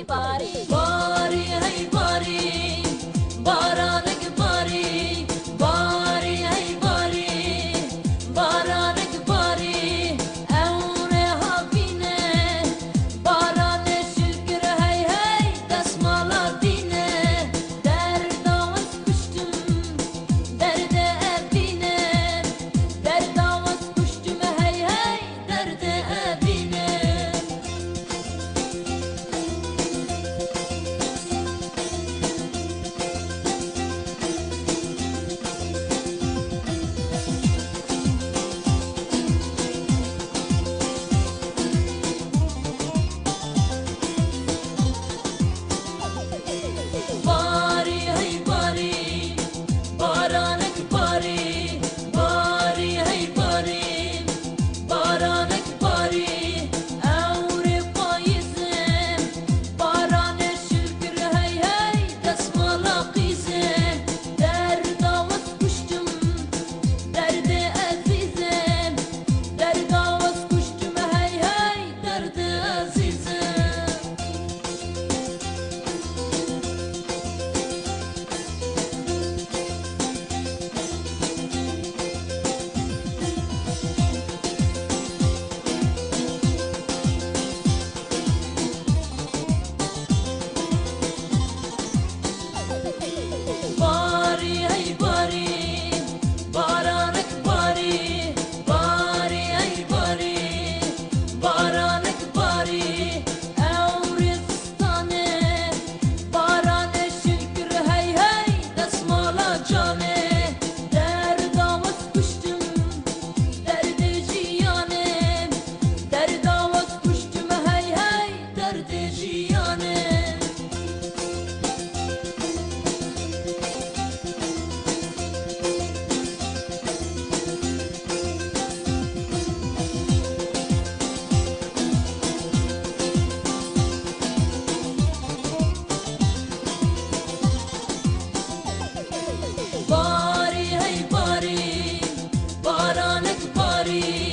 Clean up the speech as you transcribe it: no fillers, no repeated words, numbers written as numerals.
باری باری هی باری بارانک باری باری هی باری بارانک باری اونه هاوینه باران شکر هی هی دستمالا دینه در داوت کشتم درد ابینه در داوت کشتم هی هی درد ابینه باری هی باری بارانک باری باری هی باری بارانک باری اور پاییزم باران شکر هی هی دستمالا قیزم در داوت کشتم درد عزیزم در داوت کشتم هی هی درد عزیزم باری هی باری بارانک باری باری هی باری بارانک باری اورستانه باران شکر هی هی دستمالا جانه در داوت کشتم درد جیانه در داوت کشتم هی هی درد جیانه باری هی باری بارانک باری